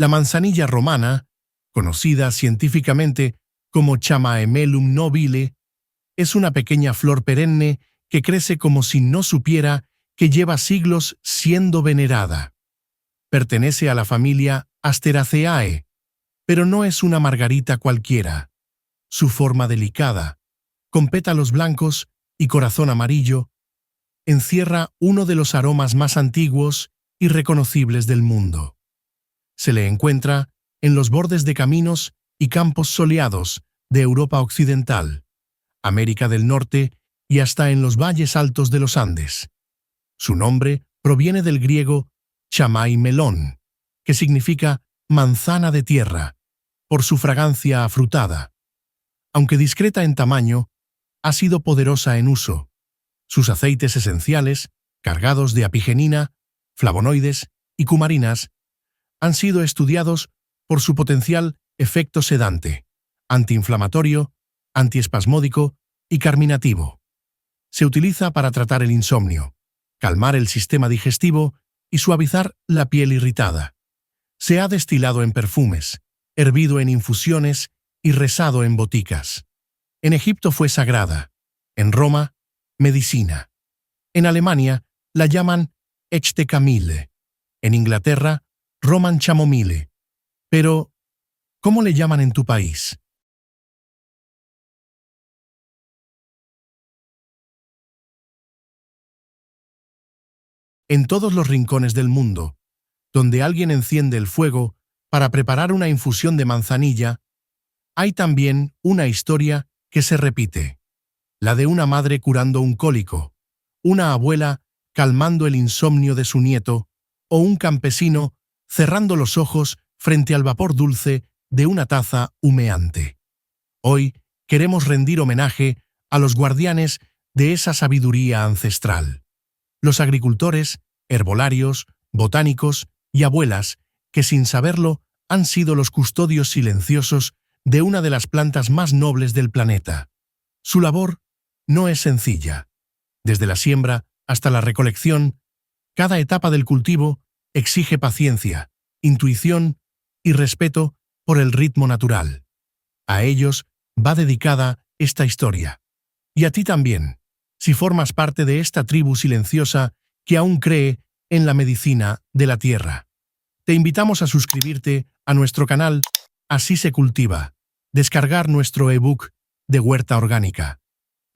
La manzanilla romana, conocida científicamente como Chamaemelum nobile, es una pequeña flor perenne que crece como si no supiera que lleva siglos siendo venerada. Pertenece a la familia Asteraceae, pero no es una margarita cualquiera. Su forma delicada, con pétalos blancos y corazón amarillo, encierra uno de los aromas más antiguos y reconocibles del mundo. Se le encuentra en los bordes de caminos y campos soleados de Europa Occidental, América del Norte y hasta en los valles altos de los Andes. Su nombre proviene del griego chamai melón, que significa manzana de tierra, por su fragancia afrutada. Aunque discreta en tamaño, ha sido poderosa en uso. Sus aceites esenciales, cargados de apigenina, flavonoides y cumarinas, han sido estudiados por su potencial efecto sedante, antiinflamatorio, antiespasmódico y carminativo. Se utiliza para tratar el insomnio, calmar el sistema digestivo y suavizar la piel irritada. Se ha destilado en perfumes, hervido en infusiones y rezado en boticas. En Egipto fue sagrada, en Roma, medicina. En Alemania la llaman Echte Camille, en Inglaterra, Roman Chamomile. Pero, ¿cómo le llaman en tu país? En todos los rincones del mundo, donde alguien enciende el fuego para preparar una infusión de manzanilla, hay también una historia que se repite, la de una madre curando un cólico, una abuela calmando el insomnio de su nieto o un campesino cerrando los ojos frente al vapor dulce de una taza humeante. Hoy queremos rendir homenaje a los guardianes de esa sabiduría ancestral, los agricultores, herbolarios, botánicos y abuelas que sin saberlo han sido los custodios silenciosos de una de las plantas más nobles del planeta. Su labor no es sencilla. Desde la siembra hasta la recolección, cada etapa del cultivo exige paciencia, intuición y respeto por el ritmo natural. A ellos va dedicada esta historia. Y a ti también, si formas parte de esta tribu silenciosa que aún cree en la medicina de la tierra. Te invitamos a suscribirte a nuestro canal Así se cultiva, descargar nuestro ebook de Huerta Orgánica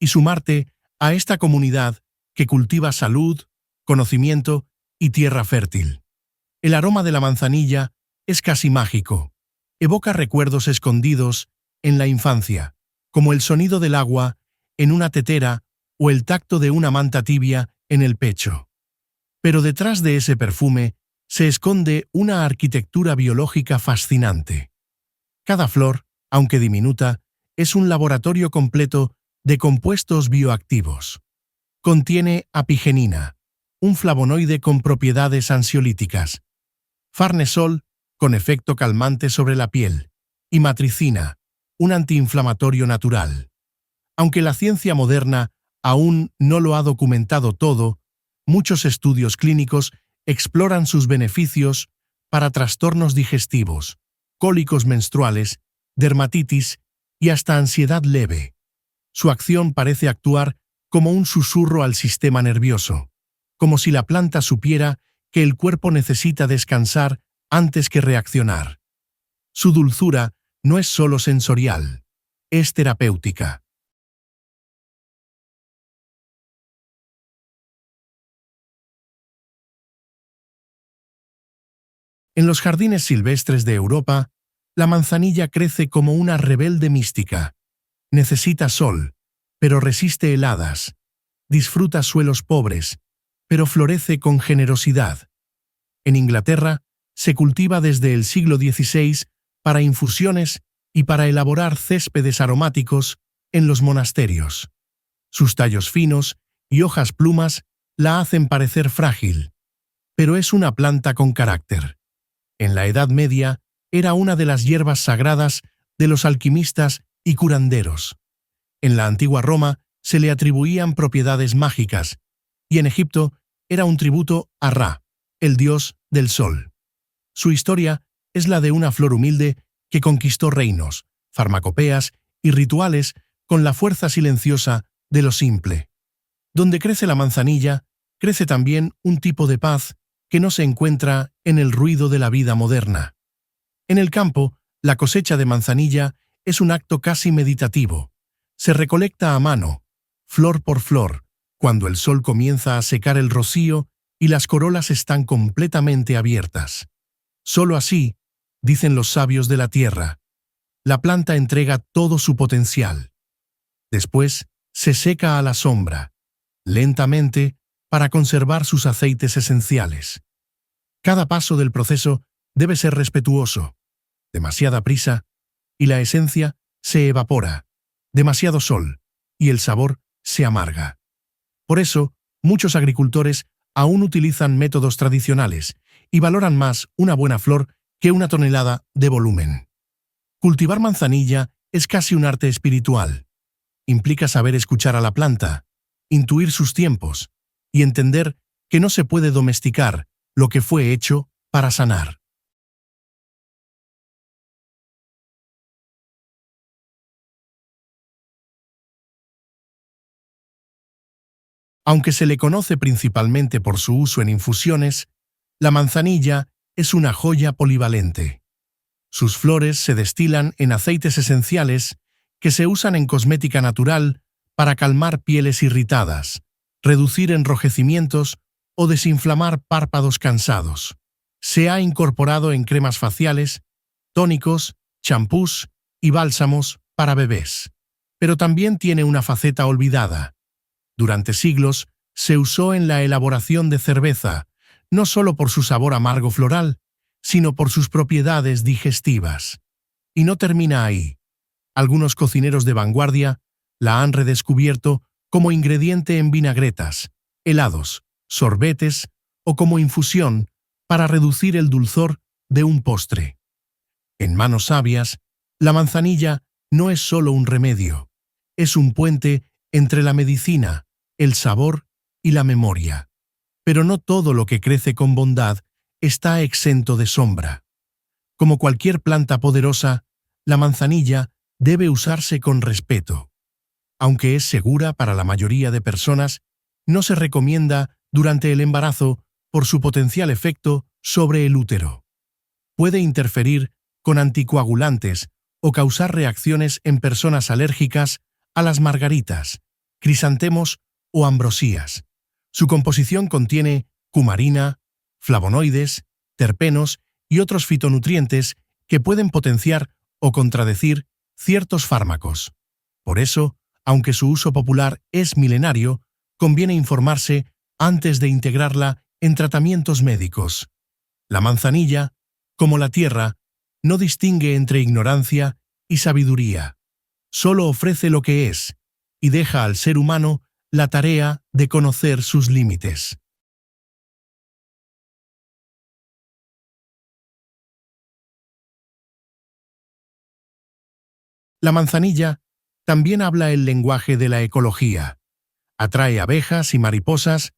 y sumarte a esta comunidad que cultiva salud, conocimiento y tierra fértil. El aroma de la manzanilla es casi mágico. Evoca recuerdos escondidos en la infancia, como el sonido del agua en una tetera o el tacto de una manta tibia en el pecho. Pero detrás de ese perfume se esconde una arquitectura biológica fascinante. Cada flor, aunque diminuta, es un laboratorio completo de compuestos bioactivos. Contiene apigenina, un flavonoide con propiedades ansiolíticas, farnesol, con efecto calmante sobre la piel, y matricina, un antiinflamatorio natural. Aunque la ciencia moderna aún no lo ha documentado todo, muchos estudios clínicos exploran sus beneficios para trastornos digestivos, cólicos menstruales, dermatitis y hasta ansiedad leve. Su acción parece actuar como un susurro al sistema nervioso, como si la planta supiera que el cuerpo necesita descansar antes que reaccionar. Su dulzura no es solo sensorial, es terapéutica. En los jardines silvestres de Europa, la manzanilla crece como una rebelde mística. Necesita sol, pero resiste heladas. Disfruta suelos pobres, pero florece con generosidad. En Inglaterra, se cultiva desde el siglo XVI para infusiones y para elaborar céspedes aromáticos en los monasterios. Sus tallos finos y hojas plumas la hacen parecer frágil, pero es una planta con carácter. En la Edad Media era una de las hierbas sagradas de los alquimistas y curanderos. En la antigua Roma se le atribuían propiedades mágicas, y en Egipto era un tributo a Ra, el dios del sol. Su historia es la de una flor humilde que conquistó reinos, farmacopeas y rituales con la fuerza silenciosa de lo simple. Donde crece la manzanilla, crece también un tipo de paz que no se encuentra en el ruido de la vida moderna. En el campo, la cosecha de manzanilla es un acto casi meditativo. Se recolecta a mano, flor por flor, cuando el sol comienza a secar el rocío y las corolas están completamente abiertas. Solo así, dicen los sabios de la tierra, la planta entrega todo su potencial. Después, se seca a la sombra, lentamente, para conservar sus aceites esenciales. Cada paso del proceso debe ser respetuoso. Demasiada prisa, y la esencia se evapora. Demasiado sol, y el sabor se amarga. Por eso, muchos agricultores aún utilizan métodos tradicionales y valoran más una buena flor que una tonelada de volumen. Cultivar manzanilla es casi un arte espiritual. Implica saber escuchar a la planta, intuir sus tiempos y entender que no se puede domesticar lo que fue hecho para sanar. Aunque se le conoce principalmente por su uso en infusiones, la manzanilla es una joya polivalente. Sus flores se destilan en aceites esenciales que se usan en cosmética natural para calmar pieles irritadas, reducir enrojecimientos o desinflamar párpados cansados. Se ha incorporado en cremas faciales, tónicos, champús y bálsamos para bebés. Pero también tiene una faceta olvidada. Durante siglos se usó en la elaboración de cerveza, no solo por su sabor amargo floral, sino por sus propiedades digestivas. Y no termina ahí. Algunos cocineros de vanguardia la han redescubierto como ingrediente en vinagretas, helados, sorbetes o como infusión para reducir el dulzor de un postre. En manos sabias, la manzanilla no es solo un remedio, es un puente entre la medicina, el sabor y la memoria. Pero no todo lo que crece con bondad está exento de sombra. Como cualquier planta poderosa, la manzanilla debe usarse con respeto. Aunque es segura para la mayoría de personas, no se recomienda durante el embarazo por su potencial efecto sobre el útero. Puede interferir con anticoagulantes o causar reacciones en personas alérgicas a las margaritas, crisantemos o ambrosías. Su composición contiene cumarina, flavonoides, terpenos y otros fitonutrientes que pueden potenciar o contradecir ciertos fármacos. Por eso, aunque su uso popular es milenario, conviene informarse antes de integrarla en tratamientos médicos. La manzanilla, como la tierra, no distingue entre ignorancia y sabiduría. Solo ofrece lo que es y deja al ser humano la tarea de conocer sus límites. La manzanilla también habla el lenguaje de la ecología. Atrae abejas y mariposas,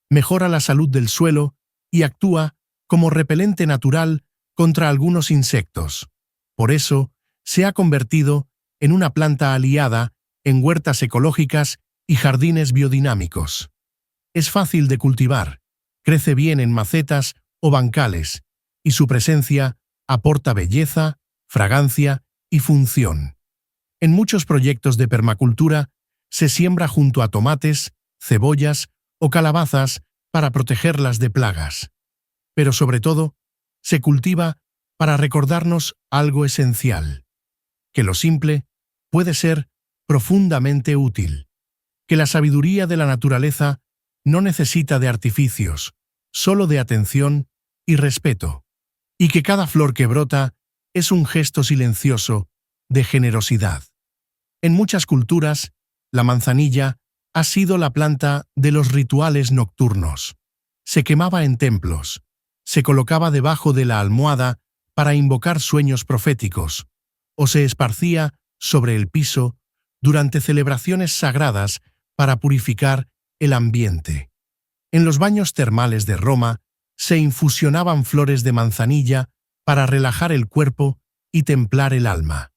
mejora la salud del suelo y actúa como repelente natural contra algunos insectos. Por eso, se ha convertido en una planta aliada en huertas ecológicas y jardines biodinámicos. Es fácil de cultivar, crece bien en macetas o bancales, y su presencia aporta belleza, fragancia y función. En muchos proyectos de permacultura se siembra junto a tomates, cebollas o calabazas para protegerlas de plagas. Pero sobre todo, se cultiva para recordarnos algo esencial: que lo simple puede ser profundamente útil, que la sabiduría de la naturaleza no necesita de artificios, solo de atención y respeto, y que cada flor que brota es un gesto silencioso de generosidad. En muchas culturas, la manzanilla ha sido la planta de los rituales nocturnos. Se quemaba en templos, se colocaba debajo de la almohada para invocar sueños proféticos, o se esparcía sobre el piso durante celebraciones sagradas para purificar el ambiente. En los baños termales de Roma se infusionaban flores de manzanilla para relajar el cuerpo y templar el alma.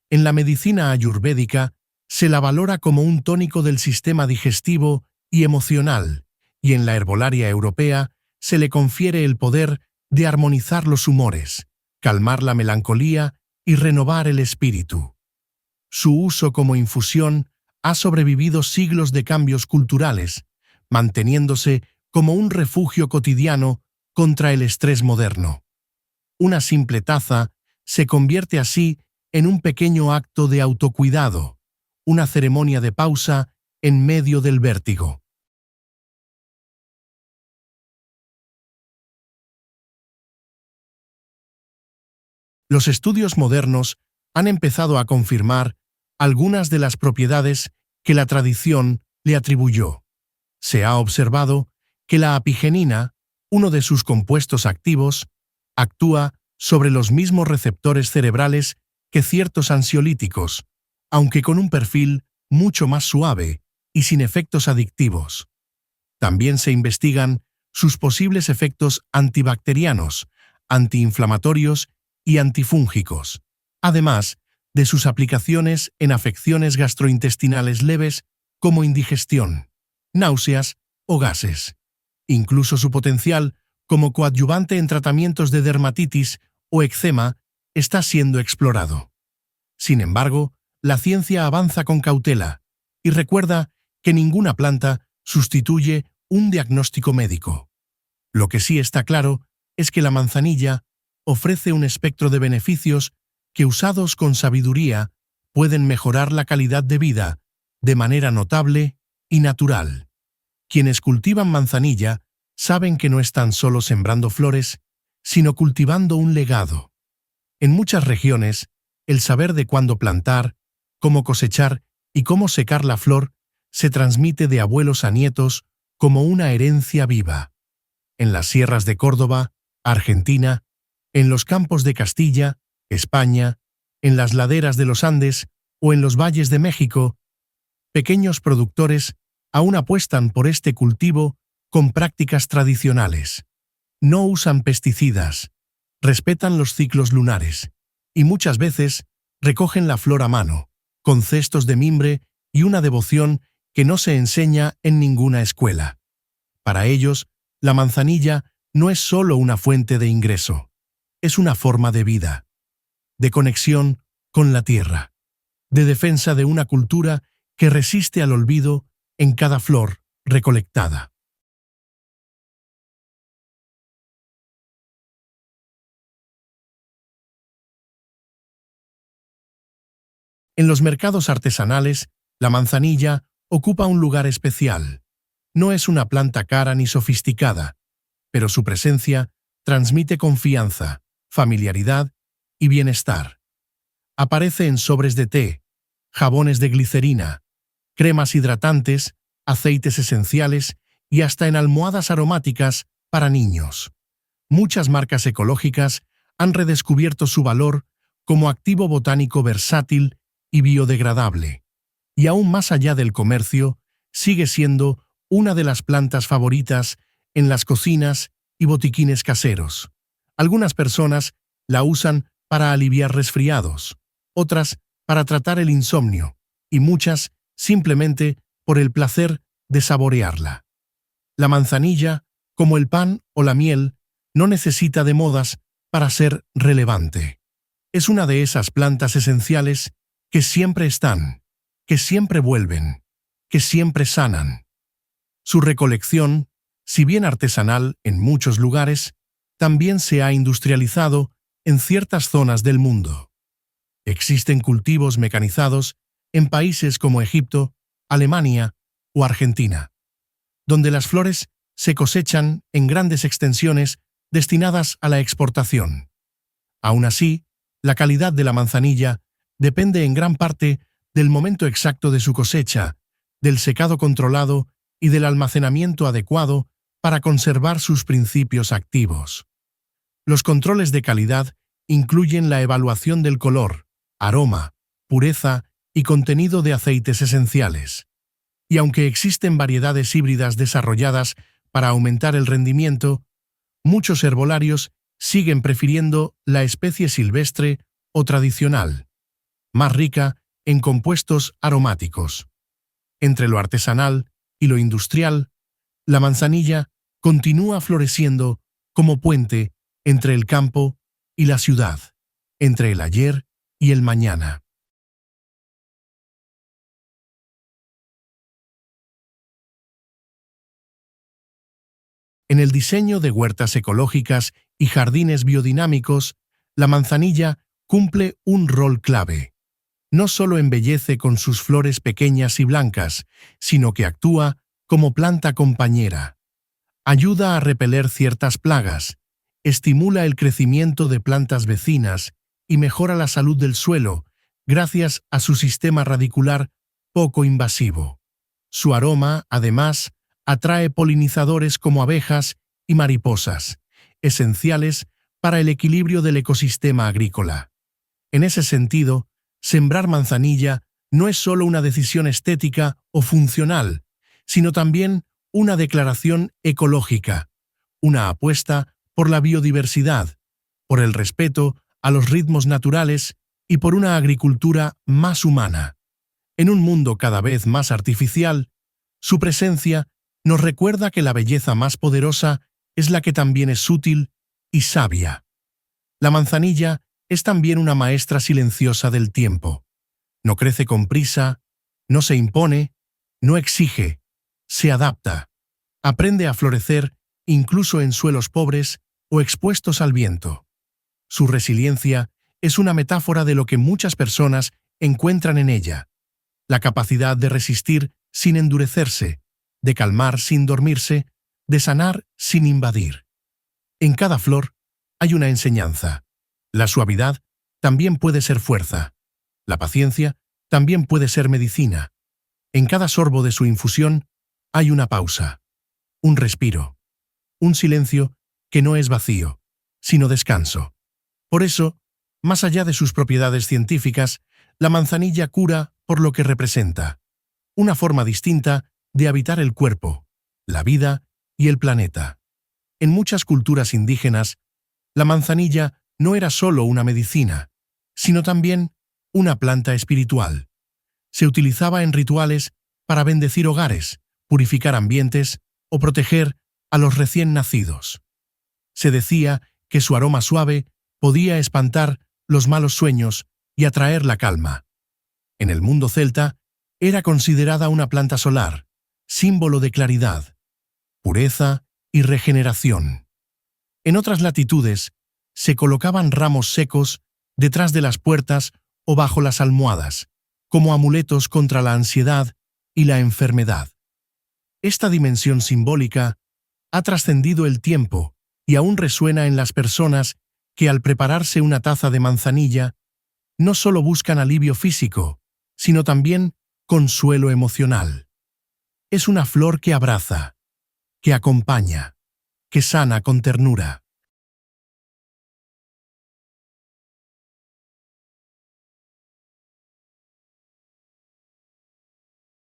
En la medicina ayurvédica se la valora como un tónico del sistema digestivo y emocional, y en la herbolaria europea se le confiere el poder de armonizar los humores, calmar la melancolía y renovar el espíritu. Su uso como infusión ha sobrevivido siglos de cambios culturales, manteniéndose como un refugio cotidiano contra el estrés moderno. Una simple taza se convierte así en un pequeño acto de autocuidado, una ceremonia de pausa en medio del vértigo. Los estudios modernos han empezado a confirmar algunas de las propiedades que la tradición le atribuyó. Se ha observado que la apigenina, uno de sus compuestos activos, actúa sobre los mismos receptores cerebrales que ciertos ansiolíticos, aunque con un perfil mucho más suave y sin efectos adictivos. También se investigan sus posibles efectos antibacterianos, antiinflamatorios y antifúngicos, además de sus aplicaciones en afecciones gastrointestinales leves como indigestión, náuseas o gases. Incluso su potencial como coadyuvante en tratamientos de dermatitis o eczema está siendo explorado. Sin embargo, la ciencia avanza con cautela y recuerda que ninguna planta sustituye un diagnóstico médico. Lo que sí está claro es que la manzanilla ofrece un espectro de beneficios que, usados con sabiduría, pueden mejorar la calidad de vida de manera notable y natural. Quienes cultivan manzanilla saben que no están solo sembrando flores, sino cultivando un legado. En muchas regiones, el saber de cuándo plantar, cómo cosechar y cómo secar la flor se transmite de abuelos a nietos como una herencia viva. En las sierras de Córdoba, Argentina, en los campos de Castilla, España, en las laderas de los Andes o en los valles de México, pequeños productores aún apuestan por este cultivo con prácticas tradicionales. No usan pesticidas, respetan los ciclos lunares y muchas veces recogen la flor a mano, con cestos de mimbre y una devoción que no se enseña en ninguna escuela. Para ellos, la manzanilla no es solo una fuente de ingreso, es una forma de vida, de conexión con la tierra, de defensa de una cultura que resiste al olvido en cada flor recolectada. En los mercados artesanales, la manzanilla ocupa un lugar especial. No es una planta cara ni sofisticada, pero su presencia transmite confianza, familiaridad y bienestar. Aparece en sobres de té, jabones de glicerina, cremas hidratantes, aceites esenciales y hasta en almohadas aromáticas para niños. Muchas marcas ecológicas han redescubierto su valor como activo botánico versátil y biodegradable. Y aún más allá del comercio, sigue siendo una de las plantas favoritas en las cocinas y botiquines caseros. Algunas personas la usan para aliviar resfriados, otras para tratar el insomnio, y muchas simplemente por el placer de saborearla. La manzanilla, como el pan o la miel, no necesita de modas para ser relevante. Es una de esas plantas esenciales que siempre están, que siempre vuelven, que siempre sanan. Su recolección, si bien artesanal en muchos lugares, también se ha industrializado en ciertas zonas del mundo. Existen cultivos mecanizados en países como Egipto, Alemania o Argentina, donde las flores se cosechan en grandes extensiones destinadas a la exportación. Aún así, la calidad de la manzanilla depende en gran parte del momento exacto de su cosecha, del secado controlado y del almacenamiento adecuado para conservar sus principios activos. Los controles de calidad incluyen la evaluación del color, aroma, pureza y contenido de aceites esenciales. Y aunque existen variedades híbridas desarrolladas para aumentar el rendimiento, muchos herbolarios siguen prefiriendo la especie silvestre o tradicional, más rica en compuestos aromáticos. Entre lo artesanal y lo industrial, la manzanilla continúa floreciendo como puente entre el campo y la ciudad, entre el ayer y el mañana. En el diseño de huertas ecológicas y jardines biodinámicos, la manzanilla cumple un rol clave. No solo embellece con sus flores pequeñas y blancas, sino que actúa como planta compañera. Ayuda a repeler ciertas plagas, estimula el crecimiento de plantas vecinas y mejora la salud del suelo gracias a su sistema radicular poco invasivo. Su aroma, además, atrae polinizadores como abejas y mariposas, esenciales para el equilibrio del ecosistema agrícola. En ese sentido, sembrar manzanilla no es solo una decisión estética o funcional, sino también una declaración ecológica, una apuesta por la biodiversidad, por el respeto a los ritmos naturales y por una agricultura más humana. En un mundo cada vez más artificial, su presencia nos recuerda que la belleza más poderosa es la que también es útil y sabia. La manzanilla es también una maestra silenciosa del tiempo. No crece con prisa, no se impone, no exige, se adapta. Aprende a florecer incluso en suelos pobres o expuestos al viento. Su resiliencia es una metáfora de lo que muchas personas encuentran en ella: la capacidad de resistir sin endurecerse, de calmar sin dormirse, de sanar sin invadir. En cada flor hay una enseñanza. La suavidad también puede ser fuerza. La paciencia también puede ser medicina. En cada sorbo de su infusión hay una pausa, un respiro, un silencio que no es vacío, sino descanso. Por eso, más allá de sus propiedades científicas, la manzanilla cura por lo que representa: una forma distinta de habitar el cuerpo, la vida y el planeta. En muchas culturas indígenas, la manzanilla no era solo una medicina, sino también una planta espiritual. Se utilizaba en rituales para bendecir hogares, purificar ambientes o proteger a los recién nacidos. Se decía que su aroma suave podía espantar los malos sueños y atraer la calma. En el mundo celta, era considerada una planta solar, símbolo de claridad, pureza y regeneración. En otras latitudes, se colocaban ramos secos detrás de las puertas o bajo las almohadas, como amuletos contra la ansiedad y la enfermedad. Esta dimensión simbólica ha trascendido el tiempo y aún resuena en las personas que, al prepararse una taza de manzanilla, no solo buscan alivio físico, sino también consuelo emocional. Es una flor que abraza, que acompaña, que sana con ternura.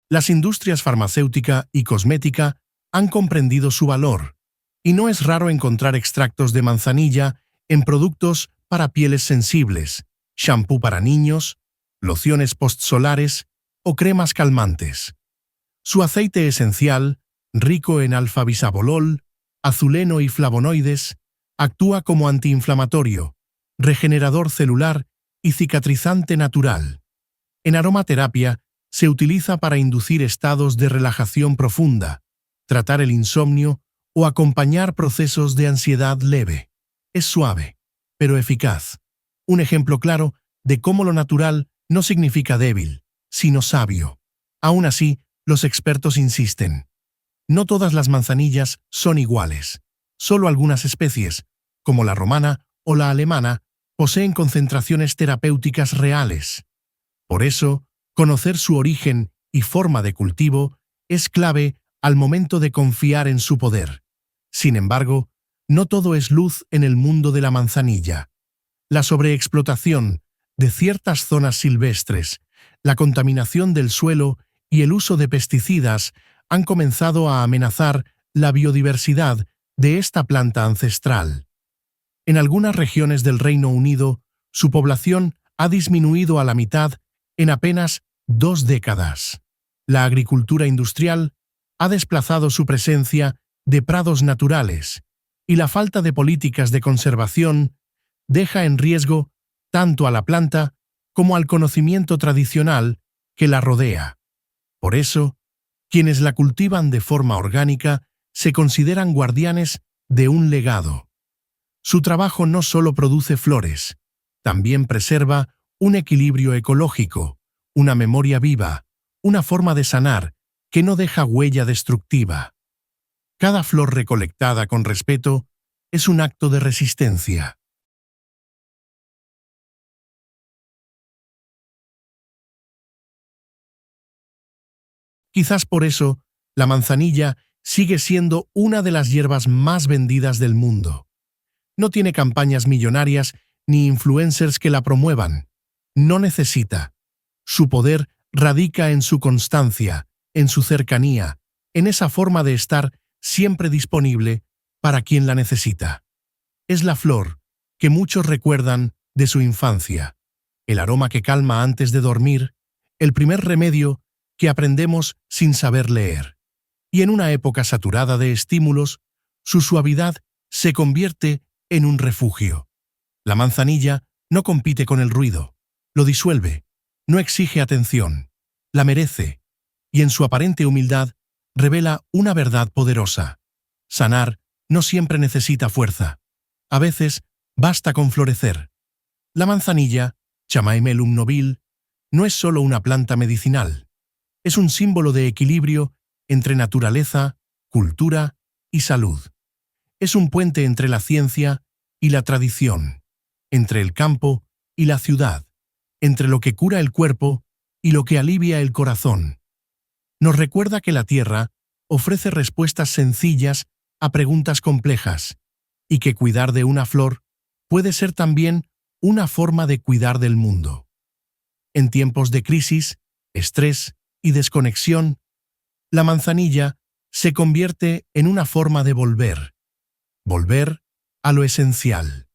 Las industrias farmacéutica y cosmética han comprendido su valor, y no es raro encontrar extractos de manzanilla en productos para pieles sensibles, shampoo para niños, lociones postsolares o cremas calmantes. Su aceite esencial, rico en alfa-bisabolol, azuleno y flavonoides, actúa como antiinflamatorio, regenerador celular y cicatrizante natural. En aromaterapia, se utiliza para inducir estados de relajación profunda, tratar el insomnio o acompañar procesos de ansiedad leve. Es suave, pero eficaz. Un ejemplo claro de cómo lo natural no significa débil, sino sabio. Aún así, los expertos insisten: no todas las manzanillas son iguales. Solo algunas especies, como la romana o la alemana, poseen concentraciones terapéuticas reales. Por eso, conocer su origen y forma de cultivo es clave al momento de confiar en su poder. Sin embargo, no todo es luz en el mundo de la manzanilla. La sobreexplotación de ciertas zonas silvestres, la contaminación del suelo y el uso de pesticidas han comenzado a amenazar la biodiversidad de esta planta ancestral. En algunas regiones del Reino Unido, su población ha disminuido a la mitad en apenas 2 décadas. La agricultura industrial ha desplazado su presencia de prados naturales y la falta de políticas de conservación deja en riesgo tanto a la planta como al conocimiento tradicional que la rodea. Por eso, quienes la cultivan de forma orgánica se consideran guardianes de un legado. Su trabajo no solo produce flores, también preserva un equilibrio ecológico, una memoria viva, una forma de sanar que no deja huella destructiva. Cada flor recolectada con respeto es un acto de resistencia. Quizás por eso, la manzanilla sigue siendo una de las hierbas más vendidas del mundo. No tiene campañas millonarias ni influencers que la promuevan. No necesita. Su poder radica en su constancia, en su cercanía, en esa forma de estar siempre disponible para quien la necesita. Es la flor que muchos recuerdan de su infancia, el aroma que calma antes de dormir, el primer remedio que aprendemos sin saber leer. Y en una época saturada de estímulos, su suavidad se convierte en un refugio. La manzanilla no compite con el ruido, lo disuelve, no exige atención, la merece, y en su aparente humildad revela una verdad poderosa. Sanar no siempre necesita fuerza. A veces basta con florecer. La manzanilla, Chamaemelum novile, no es solo una planta medicinal. Es un símbolo de equilibrio entre naturaleza, cultura y salud. Es un puente entre la ciencia y la tradición, entre el campo y la ciudad, entre lo que cura el cuerpo y lo que alivia el corazón. Nos recuerda que la tierra ofrece respuestas sencillas a preguntas complejas y que cuidar de una flor puede ser también una forma de cuidar del mundo. En tiempos de crisis, estrés y desconexión, la manzanilla se convierte en una forma de volver a lo esencial,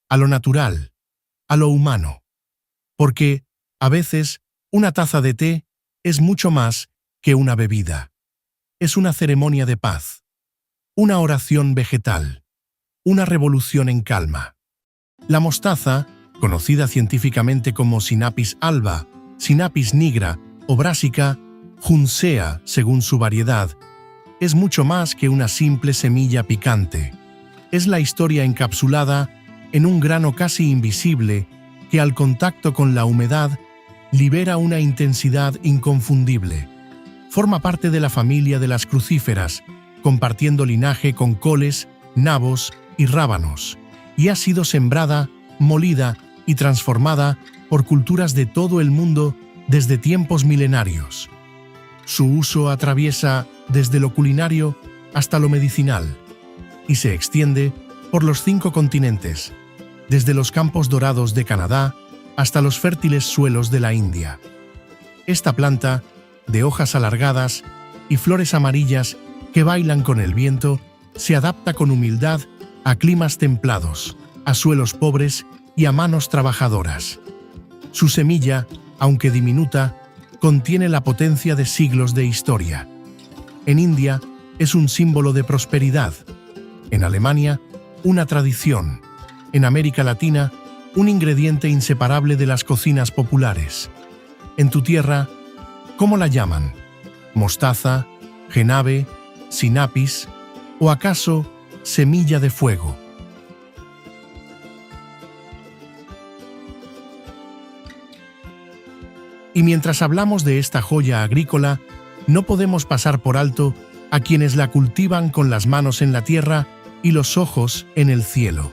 a lo natural, a lo humano. Porque, a veces, una taza de té es mucho más que una bebida. Es una ceremonia de paz, una oración vegetal, una revolución en calma. La mostaza, conocida científicamente como Sinapis alba, Sinapis nigra o Brassica juncea según su variedad, es mucho más que una simple semilla picante. Es la historia encapsulada en un grano casi invisible que al contacto con la humedad libera una intensidad inconfundible. Forma parte de la familia de las crucíferas, compartiendo linaje con coles, nabos y rábanos, y ha sido sembrada, molida y transformada por culturas de todo el mundo desde tiempos milenarios. Su uso atraviesa desde lo culinario hasta lo medicinal y se extiende por los 5 continentes, desde los campos dorados de Canadá hasta los fértiles suelos de la India. Esta planta, de hojas alargadas y flores amarillas que bailan con el viento, se adapta con humildad a climas templados, a suelos pobres y a manos trabajadoras. Su semilla, aunque diminuta, contiene la potencia de siglos de historia. En India es un símbolo de prosperidad. En Alemania, una tradición. En América Latina, un ingrediente inseparable de las cocinas populares. En tu tierra, ¿cómo la llaman? ¿Mostaza, jenave, sinapis o acaso semilla de fuego? Y mientras hablamos de esta joya agrícola, no podemos pasar por alto a quienes la cultivan con las manos en la tierra y los ojos en el cielo.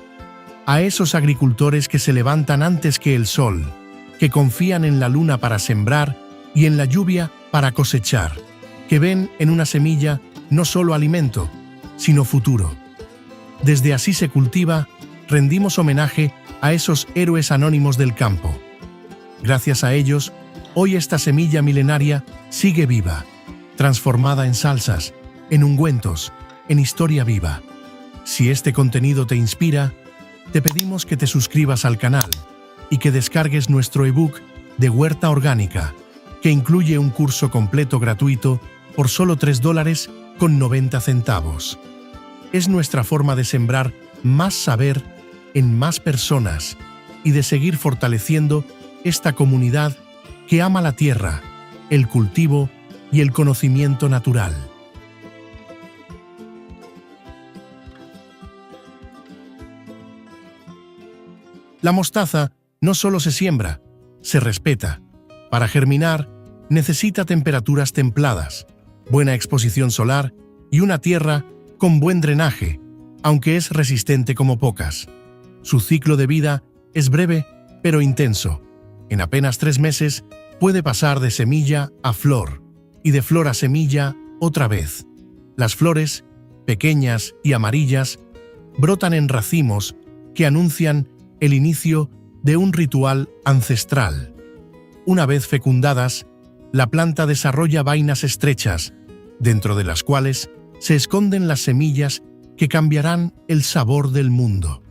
A esos agricultores que se levantan antes que el sol, que confían en la luna para sembrar y en la lluvia para cosechar, que ven en una semilla no solo alimento, sino futuro. Desde Así se cultiva, rendimos homenaje a esos héroes anónimos del campo. Gracias a ellos, hoy esta semilla milenaria sigue viva, transformada en salsas, en ungüentos, en historia viva. Si este contenido te inspira, te pedimos que te suscribas al canal y que descargues nuestro ebook de Huerta Orgánica, que incluye un curso completo gratuito por solo $3.90. Es nuestra forma de sembrar más saber en más personas y de seguir fortaleciendo esta comunidad que ama la tierra, el cultivo y el conocimiento natural. La mostaza no solo se siembra, se respeta. Para germinar, necesita temperaturas templadas, buena exposición solar y una tierra con buen drenaje, aunque es resistente como pocas. Su ciclo de vida es breve pero intenso. En apenas 3 meses puede pasar de semilla a flor y de flor a semilla otra vez. Las flores, pequeñas y amarillas, brotan en racimos que anuncian el inicio de un ritual ancestral. Una vez fecundadas, la planta desarrolla vainas estrechas, dentro de las cuales se esconden las semillas que cambiarán el sabor del mundo.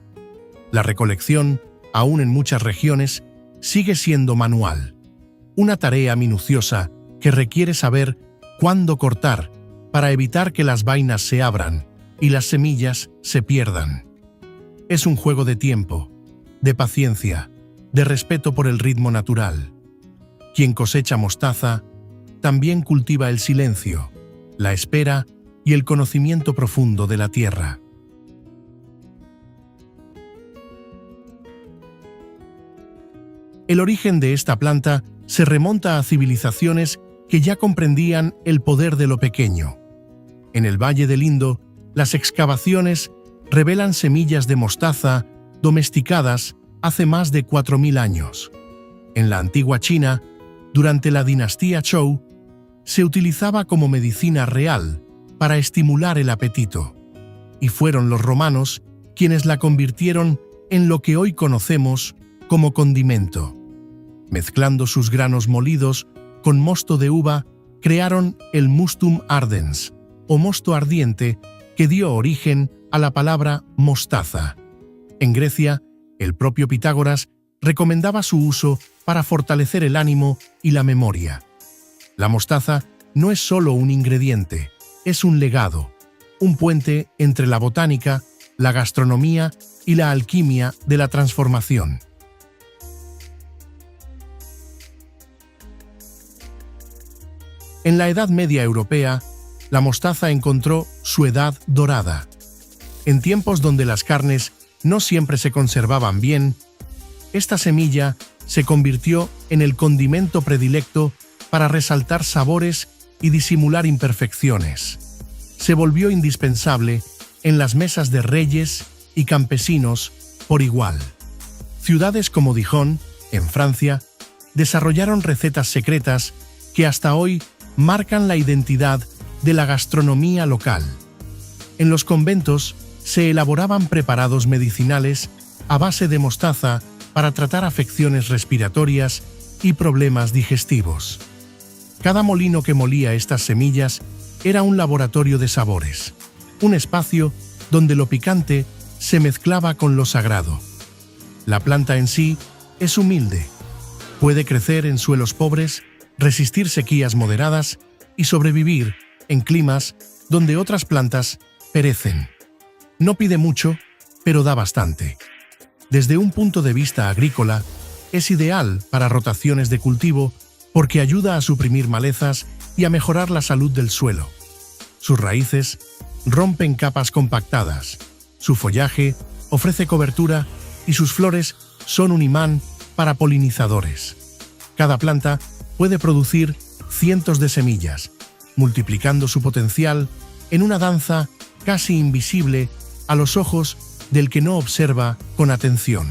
La recolección, aún en muchas regiones, sigue siendo manual. Una tarea minuciosa que requiere saber cuándo cortar para evitar que las vainas se abran y las semillas se pierdan. Es un juego de tiempo, de paciencia, de respeto por el ritmo natural. Quien cosecha mostaza también cultiva el silencio, la espera y el conocimiento profundo de la tierra. El origen de esta planta se remonta a civilizaciones que ya comprendían el poder de lo pequeño. En el Valle del Indo, las excavaciones revelan semillas de mostaza domesticadas hace más de 4000 años. En la antigua China, durante la dinastía Zhou, se utilizaba como medicina real para estimular el apetito, y fueron los romanos quienes la convirtieron en lo que hoy conocemos como condimento. Mezclando sus granos molidos con mosto de uva, crearon el mustum ardens, o mosto ardiente, que dio origen a la palabra mostaza. En Grecia, el propio Pitágoras recomendaba su uso para fortalecer el ánimo y la memoria. La mostaza no es solo un ingrediente, es un legado, un puente entre la botánica, la gastronomía y la alquimia de la transformación. En la Edad Media europea, la mostaza encontró su edad dorada. En tiempos donde las carnes no siempre se conservaban bien, esta semilla se convirtió en el condimento predilecto para resaltar sabores y disimular imperfecciones. Se volvió indispensable en las mesas de reyes y campesinos por igual. Ciudades como Dijon, en Francia, desarrollaron recetas secretas que hasta hoy marcan la identidad de la gastronomía local. En los conventos se elaboraban preparados medicinales a base de mostaza para tratar afecciones respiratorias y problemas digestivos. Cada molino que molía estas semillas era un laboratorio de sabores, un espacio donde lo picante se mezclaba con lo sagrado. La planta en sí es humilde. Puede crecer en suelos pobres, resistir sequías moderadas y sobrevivir en climas donde otras plantas perecen. No pide mucho, pero da bastante. Desde un punto de vista agrícola, es ideal para rotaciones de cultivo porque ayuda a suprimir malezas y a mejorar la salud del suelo. Sus raíces rompen capas compactadas, su follaje ofrece cobertura y sus flores son un imán para polinizadores. Cada planta puede producir cientos de semillas, multiplicando su potencial en una danza casi invisible a los ojos del que no observa con atención.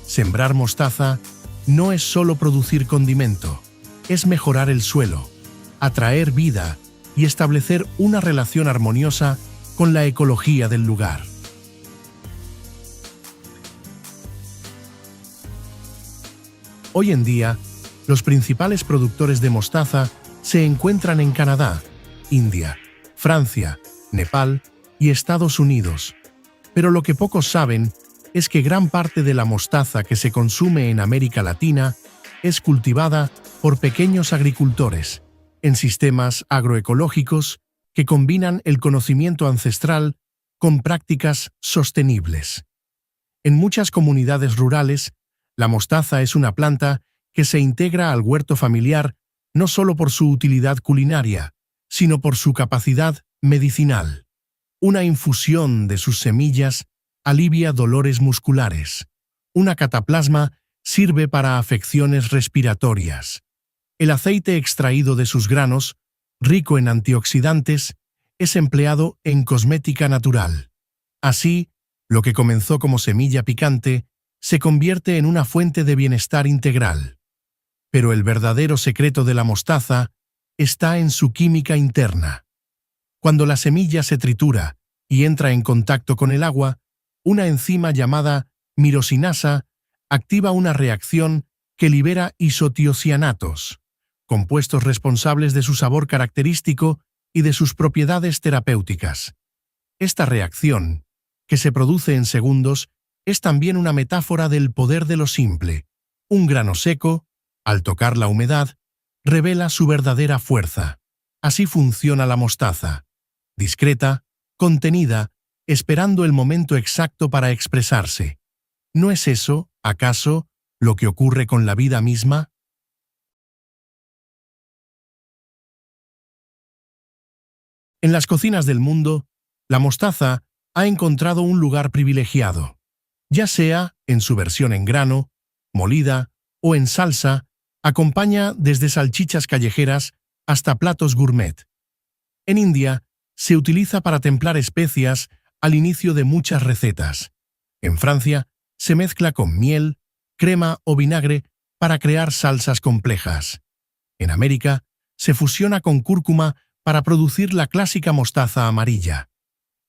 Sembrar mostaza no es solo producir condimento, es mejorar el suelo, atraer vida y establecer una relación armoniosa con la ecología del lugar. Hoy en día, los principales productores de mostaza se encuentran en Canadá, India, Francia, Nepal y Estados Unidos. Pero lo que pocos saben es que gran parte de la mostaza que se consume en América Latina es cultivada por pequeños agricultores, en sistemas agroecológicos que combinan el conocimiento ancestral con prácticas sostenibles. En muchas comunidades rurales, la mostaza es una planta que se integra al huerto familiar no solo por su utilidad culinaria, sino por su capacidad medicinal. Una infusión de sus semillas alivia dolores musculares. Una cataplasma sirve para afecciones respiratorias. El aceite extraído de sus granos, rico en antioxidantes, es empleado en cosmética natural. Así, lo que comenzó como semilla picante se convierte en una fuente de bienestar integral. Pero el verdadero secreto de la mostaza está en su química interna. Cuando la semilla se tritura y entra en contacto con el agua, una enzima llamada mirosinasa activa una reacción que libera isotiocianatos, compuestos responsables de su sabor característico y de sus propiedades terapéuticas. Esta reacción, que se produce en segundos, es también una metáfora del poder de lo simple. Un grano seco, al tocar la humedad, revela su verdadera fuerza. Así funciona la mostaza, discreta, contenida, esperando el momento exacto para expresarse. ¿No es eso, acaso, lo que ocurre con la vida misma? En las cocinas del mundo, la mostaza ha encontrado un lugar privilegiado, ya sea en su versión en grano, molida o en salsa, acompaña desde salchichas callejeras hasta platos gourmet. En India, se utiliza para templar especias al inicio de muchas recetas. En Francia, se mezcla con miel, crema o vinagre para crear salsas complejas. En América, se fusiona con cúrcuma para producir la clásica mostaza amarilla.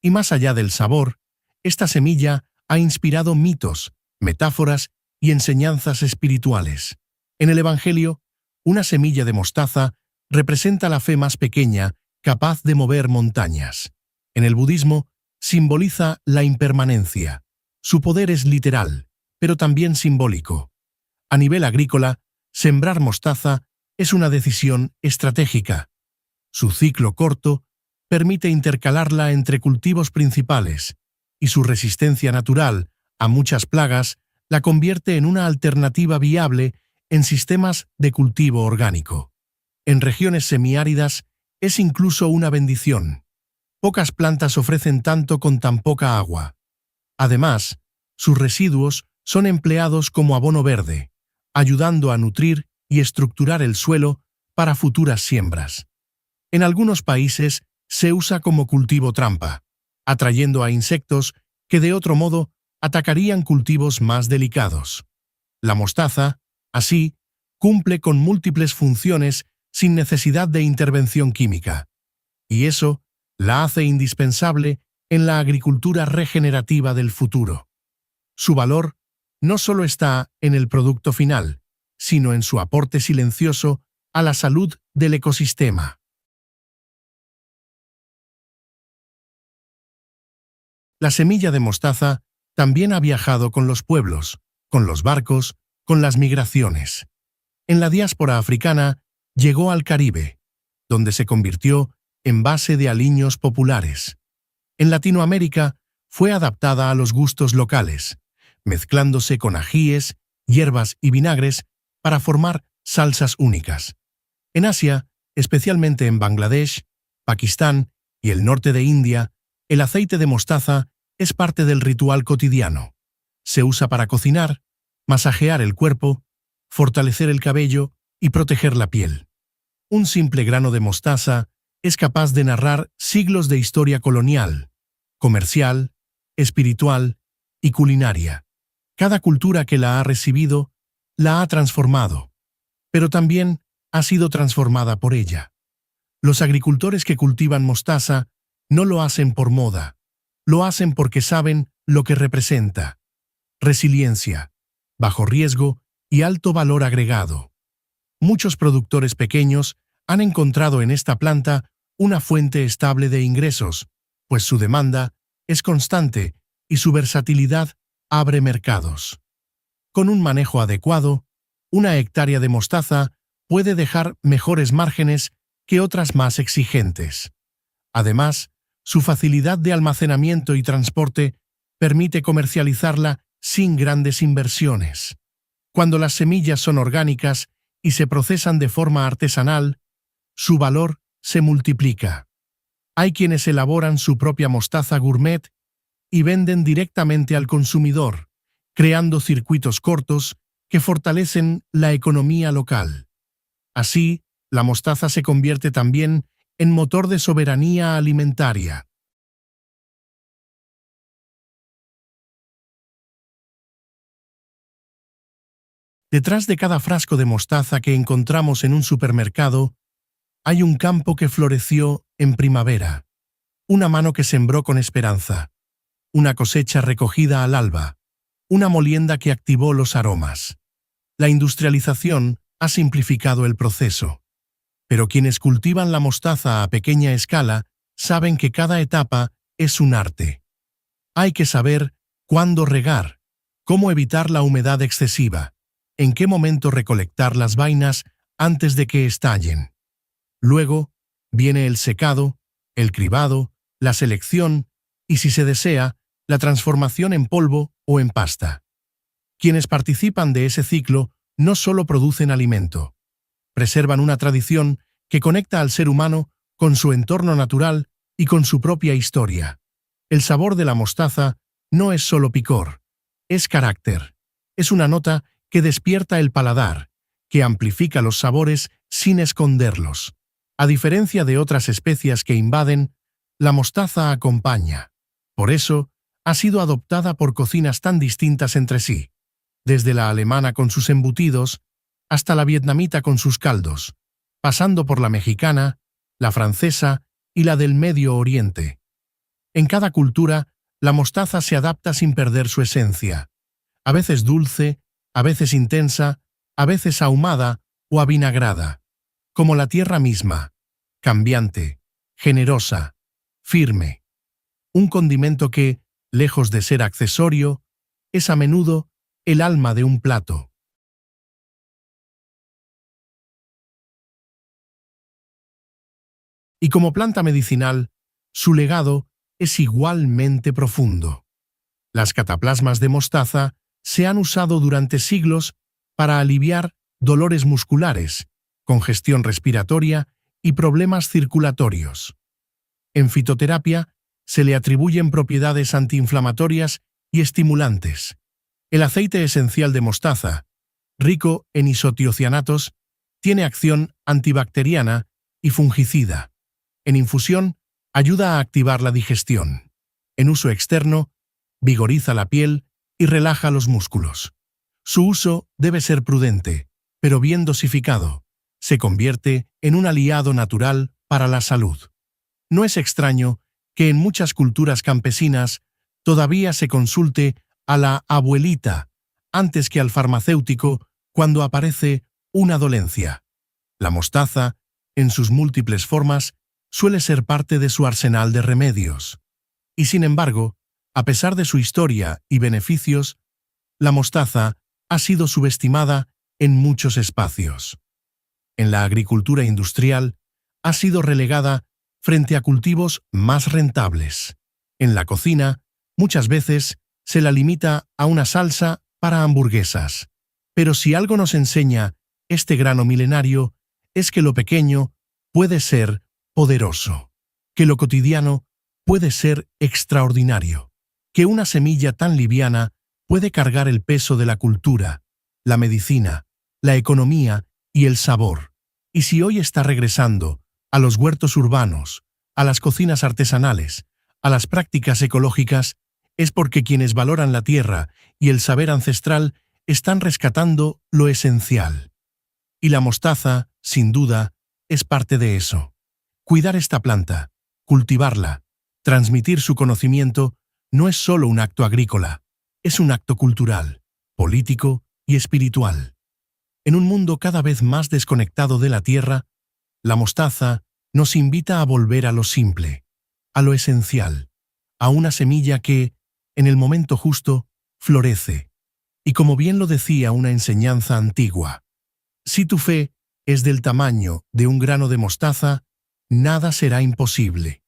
Y más allá del sabor, esta semilla ha inspirado mitos, metáforas y enseñanzas espirituales. En el Evangelio, una semilla de mostaza representa la fe más pequeña, capaz de mover montañas. En el budismo, simboliza la impermanencia. Su poder es literal, pero también simbólico. A nivel agrícola, sembrar mostaza es una decisión estratégica. Su ciclo corto permite intercalarla entre cultivos principales, y su resistencia natural a muchas plagas la convierte en una alternativa viable en sistemas de cultivo orgánico. En regiones semiáridas es incluso una bendición. Pocas plantas ofrecen tanto con tan poca agua. Además, sus residuos son empleados como abono verde, ayudando a nutrir y estructurar el suelo para futuras siembras. En algunos países se usa como cultivo trampa, atrayendo a insectos que de otro modo atacarían cultivos más delicados. La mostaza, así, cumple con múltiples funciones sin necesidad de intervención química, y eso la hace indispensable en la agricultura regenerativa del futuro. Su valor no solo está en el producto final, sino en su aporte silencioso a la salud del ecosistema. La semilla de mostaza también ha viajado con los pueblos, con los barcos, con las migraciones. En la diáspora africana llegó al Caribe, donde se convirtió en base de aliños populares. En Latinoamérica fue adaptada a los gustos locales, mezclándose con ajíes, hierbas y vinagres para formar salsas únicas. En Asia, especialmente en Bangladesh, Pakistán y el norte de India, el aceite de mostaza es parte del ritual cotidiano. Se usa para cocinar, masajear el cuerpo, fortalecer el cabello y proteger la piel. Un simple grano de mostaza es capaz de narrar siglos de historia colonial, comercial, espiritual y culinaria. Cada cultura que la ha recibido la ha transformado, pero también ha sido transformada por ella. Los agricultores que cultivan mostaza no lo hacen por moda, lo hacen porque saben lo que representa: resiliencia, bajo riesgo y alto valor agregado. Muchos productores pequeños han encontrado en esta planta una fuente estable de ingresos, pues su demanda es constante y su versatilidad abre mercados. Con un manejo adecuado, una hectárea de mostaza puede dejar mejores márgenes que otras más exigentes. Además, su facilidad de almacenamiento y transporte permite comercializarla sin grandes inversiones. Cuando las semillas son orgánicas y se procesan de forma artesanal, su valor se multiplica. Hay quienes elaboran su propia mostaza gourmet y venden directamente al consumidor, creando circuitos cortos que fortalecen la economía local. Así, la mostaza se convierte también en motor de soberanía alimentaria. Detrás de cada frasco de mostaza que encontramos en un supermercado, hay un campo que floreció en primavera, una mano que sembró con esperanza, una cosecha recogida al alba, una molienda que activó los aromas. La industrialización ha simplificado el proceso, pero quienes cultivan la mostaza a pequeña escala saben que cada etapa es un arte. Hay que saber cuándo regar, cómo evitar la humedad excesiva, en qué momento recolectar las vainas antes de que estallen. Luego viene el secado, el cribado, la selección y, si se desea, la transformación en polvo o en pasta. Quienes participan de ese ciclo no solo producen alimento, preservan una tradición que conecta al ser humano con su entorno natural y con su propia historia. El sabor de la mostaza no es solo picor, es carácter. Es una nota que despierta el paladar, que amplifica los sabores sin esconderlos. A diferencia de otras especias que invaden, la mostaza acompaña. Por eso, ha sido adoptada por cocinas tan distintas entre sí, desde la alemana con sus embutidos hasta la vietnamita con sus caldos, pasando por la mexicana, la francesa y la del Medio Oriente. En cada cultura, la mostaza se adapta sin perder su esencia, a veces dulce, a veces intensa, a veces ahumada o avinagrada, como la tierra misma, cambiante, generosa, firme. Un condimento que, lejos de ser accesorio, es a menudo el alma de un plato. Y como planta medicinal, su legado es igualmente profundo. Las cataplasmas de mostaza se han usado durante siglos para aliviar dolores musculares, congestión respiratoria y problemas circulatorios. En fitoterapia, se le atribuyen propiedades antiinflamatorias y estimulantes. El aceite esencial de mostaza, rico en isotiocianatos, tiene acción antibacteriana y fungicida. En infusión, ayuda a activar la digestión. En uso externo, vigoriza la piel y relaja los músculos. Su uso debe ser prudente, pero bien dosificado. Se convierte en un aliado natural para la salud. No es extraño que en muchas culturas campesinas todavía se consulte a la abuelita antes que al farmacéutico cuando aparece una dolencia. La mostaza, en sus múltiples formas, suele ser parte de su arsenal de remedios. Y sin embargo, a pesar de su historia y beneficios, la mostaza ha sido subestimada en muchos espacios. En la agricultura industrial, ha sido relegada frente a cultivos más rentables. En la cocina, muchas veces se la limita a una salsa para hamburguesas. Pero si algo nos enseña este grano milenario, es que lo pequeño puede ser poderoso, que lo cotidiano puede ser extraordinario, que una semilla tan liviana puede cargar el peso de la cultura, la medicina, la economía y el sabor. Y si hoy está regresando a los huertos urbanos, a las cocinas artesanales, a las prácticas ecológicas, es porque quienes valoran la tierra y el saber ancestral están rescatando lo esencial. Y la mostaza, sin duda, es parte de eso. Cuidar esta planta, cultivarla, transmitir su conocimiento, no es solo un acto agrícola, es un acto cultural, político y espiritual. En un mundo cada vez más desconectado de la tierra, la mostaza nos invita a volver a lo simple, a lo esencial, a una semilla que, en el momento justo, florece. Y como bien lo decía una enseñanza antigua, si tu fe es del tamaño de un grano de mostaza, nada será imposible.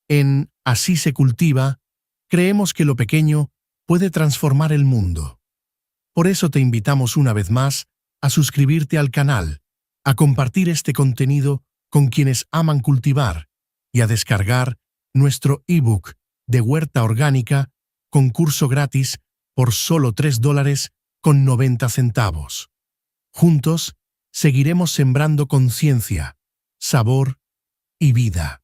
En Así se cultiva, creemos que lo pequeño puede transformar el mundo. Por eso te invitamos una vez más a suscribirte al canal, a compartir este contenido con quienes aman cultivar y a descargar nuestro ebook de huerta orgánica con curso gratis por solo $3.90. Juntos, seguiremos sembrando conciencia, sabor y vida.